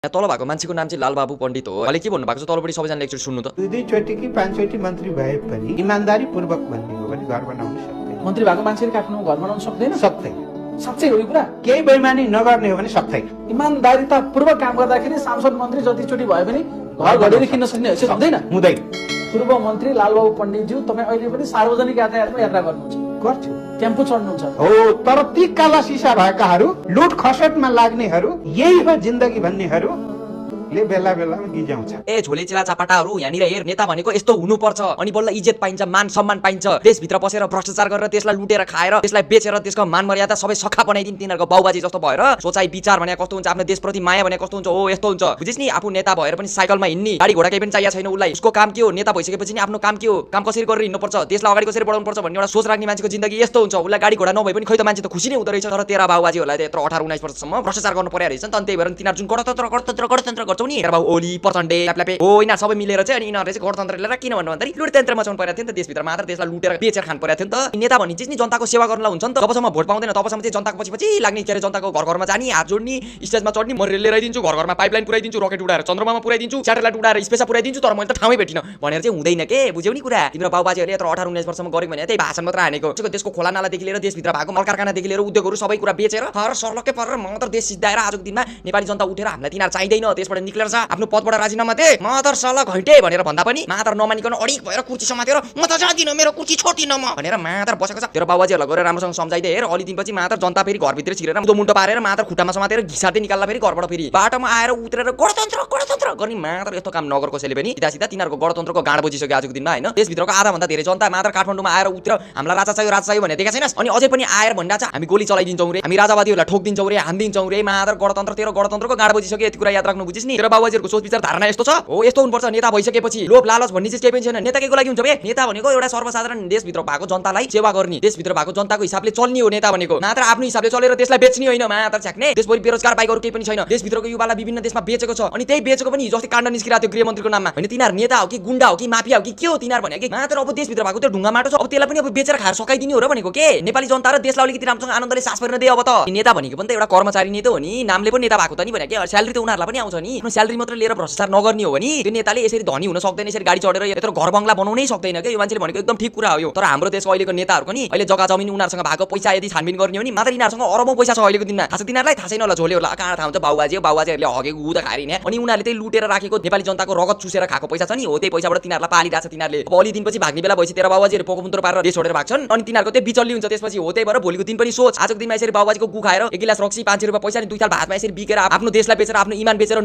तल भएको मान्छेको नाम चाहिँ लालबाबु पण्डित हो। अहिले के भन्नु भएको छ तलपट्टि सबैजनाले एकचोटि सुन्नु त। दुई चोटि कि पाँचचोटि मन्त्री भए पनि इमानदारी पूर्वक भन्ने हो भने घर बनाउन सक्दैन। मन्त्री भएको मान्छेले आफ्नो घर बनाउन सक्दैन? सक्दैन। साँच्चै हो यो कुरा? केही बेइमानी नगर्ने हो भने सक्दैन। इमानदारीता पूर्वक काम गर्दाखेरि सांसद मन्त्री जतिचोटि भए पनि घर घडेर किन्न सक्ने हैसियत हुँदैन? हुँदैन। पूर्व मन्त्री लालबाबु पण्डितज्यू तपाईँ अहिले पनि सार्वजनिक यातायातमा यात्रा गर्नुहुन्छ? गर्छु। टेम्पो चढ्नुहुन्छ? हो, तर ती काला सिसा भएकाहरू, लुट खसटमा लाग्नेहरू, यही हो जिन्दगी भन्नेहरू ले बेला बेलामा गिजाउँछ। ए झोले चिला चापाटाहरू यहाँनिर हेर, नेता भनेको यस्तो हुनुपर्छ अनि बल्ल इज्जत पाइन्छ, मान सम्मान पाइन्छ। देशभित्र बसेर भ्रष्टाचार गरेर त्यसलाई लुटेर खाएर त्यसलाई बेचेर त्यसको मान मर्यादा सबै सखा बनाइदिन तिनीहरूको बाउबाजी जस्तो भएर सोचाइ विचार भने कस्तो हुन्छ, आफ्नो देशप्रति माया भने कस्तो हुन्छ, हो यस्तो हुन्छ। बुझिस् नि, आफू नेता भएर पनि साइकलमा हिँड्ने, गाडी घोडा केही पनि चाहिएको छैन उसलाई। उसको काम के हो, नेता भइसकेपछि नि आफ्नो काम के हो, काम कसरी गरेर हिँड्नुपर्छ, देशलाई अगाडि कसरी बढाउनु पर्छ भन्ने एउटा सोच राख्ने मान्छेको जिन्दगी यस्तो हुन्छ। उसलाई गाडी घोडा नभए पनि खै त मान्छे त खुसी नै हुँदो रहेछ। तर तेरा बाउबाजीहरूलाई त यत्रो 18-19 वर्षसम्म भ्रष्टाचार गर्नु पर्यो रहेछ नि त। अनि त्यही भएर तिनीहरू जुन गणतन्त्र गर्छौ नि, तेरा बाउ ओली प्रचण्डे ल्यापल्यापे हो, यिनीहरू सबै मिलेर चाहिँ अनि यिनीहरूले चाहिँ गणतन्त्र लिएर किन भन्नु भन्दाखेरि लुटतन्त्र मचाउनु पर्यो थियो नि त। देशभित्र मात्र देशलाई लुटेर बेचेर खानु पर्यो थियो नि त। नेता भन्ने चिज नि जनताको सेवा गर्नलाई हुन्छ नि त। जबसम्म भोट पाउँदैन तबसम्म चाहिँ जनताको पछि लाग्ने, के अरे जनताको घर घरमा जाने, हात जोड्ने, स्टेजमा चढ्ने, म रेल ल्याइदिन्छु, घर घरमा पाइपलाइन पुऱ्याइदिन्छु, रकेट उडाएर चन्द्रमामा पुऱ्याइदिन्छु, स्याटेलाइट उडाएर स्पेसमा पुऱ्याइदिन्छु, तर मैले त ठाउँै भेटिन भनेर चाहिँ हुँदैन के। बुझ्यौ नि कुरा? तिम्रो बाउबाजीहरूले यत्रो 18-19 वर्षमा गरेको भने त्यही भाषण मात्र हानेको। देशको खोला नालादेखि लिएर देशभित्र भएको मल कारखानादेखि लिएर उद्योगहरू सबै कुरा बेचेर फर सर्लक्कै परेर म त देश सिद्धाएर आजको दिनमा नेपाली जनता उठेर हामीलाई तिनीहरू चाहिँदैन, त्यसबाट निक्लेर छ आफ्नो पदबाट राजीनामा दे, मातर साला घैटे भनेर भन्दा पनि मातर नमानिकन अडिक भएर कुर्सी समातेर म त जादिन, मेरो कुर्सी छोड्दिन म भनेर मातर बसेको छ। तेरो बाबुआजीहरूलाई गएर राम्रोसँग सम्झाइदे। हेर अलि दिनपछि मातर जनता फेरि घरभित्र छिरेर मुन्टो पारेर मातर खुट्टामा समातेर घिसार्दै निकाल्ला फेरि घरबाट फेरि बाटोमा आएर उत्रेर गणतन्त्र गर्ने मातर यस्तो काम नगर कसैले पनि। सिधा तिनीहरूको गणतन्त्रको गाँड बुझिसक्यो आजको दिनमा हैन। देशभित्रको आधा भन्दा धेरै जनता मात्र काठमाडौँमा आएर उत्रेर हामीलाई राजा चाहियो भने देखेको छैनस्? अनि अझै पनि आएर भन्दा छ हामी गोली चलाइदिन्छौँ रे, हामी राजावादीहरूलाई ठोकिदिन्छौँ रे, हान्दिन्छौँ रे। मातर गणतन्त्र तेरो गणतन्त्रको गाँड बुझिसक्यो। यति कुरा याद राख्नु, बुझिस् नि? तेरो बाबुआजीहरूको सोच विचार धारणा यस्तो छ। हो यस्तो हुनुपर्छ नेता भइसकेपछि। लोभ लालच भन्ने चाहिँ केही पनि छैन। नेता केको लागि हुन्छ बे? नेता भनेको एउटा सर्वसाधारण देशभित्र भएको जनतालाई सेवा गर्ने, देशभित्र भएको जनताको हिसाबले चल्ने हो नेता भनेको। मात्र आफ्नो हिसाबले चलेर त्यसलाई बेच्ने होइन, मात्र छ्याक्ने। देशभरि बेरोजगार बाहेक अरू केही पनि छैन। देशभित्रको युवालाई विभिन्न देशमा बेचेको छ अनि त्यही बेचेको पनि हिजो अस्ति काण्ड निस्किरहेको थियो गृहमन्त्रीको नाममा। होइन तिनीहरू नेता हो कि गुण्डा हो कि माफिया हो कि के हो तिनीहरू भने कि मात्र अब देशभित्र भएको त्यो ढुङ्गा माटो छ, अब त्यसलाई पनि अब बेचेर खाएर सकाइदिने हो र भनेको के। नेपाली जनता र देशलाई अलिकति राम्रोसँग आनन्दले सास फेर्न दे अब त। नेता भनेको पनि त एउटा कर्मचारी नै त हो नि, नामले पनि नेता भएको त नि भने के। स्यालेरी त उनीहरूलाई पनि आउँछ नि, आफ्नो स्यालेरी मात्र लिएर भ्रष्टाचार नगर्ने हो भने त्यो नेताले यसरी धनी हुन सक्दैन, यसरी गाडी चढेर यत्रो घर बङ्गला बनाउनै सक्दैन के। यो मान्छेले भनेको एकदम ठिक कुरा हो यो। तर हाम्रो देशको अहिलेको नेताहरूको नि अहिले जग्गा जमिन उनीहरूसँग भएको पैसा यदि छानबिन गर्ने हो नि मात्र यिनीहरूसँग अरबौं पैसा छ अहिलेको दिनमा। खास तिनीहरूलाई थाहा छैन होला, झोलेहरूलाई कहाँ थाहा हुन्छ। बाउबाजीहरूले हगेको उदा खाएर नि अनि उनीहरूले त्यही लुटेर राखेको नेपाली जनताको रगत चुसेर खाएको पैसा छ नि, हो त्यही पैसाबाट तिनीहरूलाई पालिरहेछ तिनीहरूले। अब अलि दिनपछि भाग्ने बेला भएपछि तेरा बाउबाजीहरू पोकोपुन्त्रो पारेर देश छोडेर भाग्छन् अनि तिनीहरूको त्यही बिचल्ली हुन्छ त्यसपछि। हो त्यही भएर भोलिको दिन पनि सोच, आजको दिनमा यसरी बाउबाजीको गु खाएर 1 गिलास रक्सी 500 रुपियाँ पैसा नि 2 थाल भातमा यसरी बिकेर आफ्नो देशलाई बेचेर आफ्नो इमान बेचेर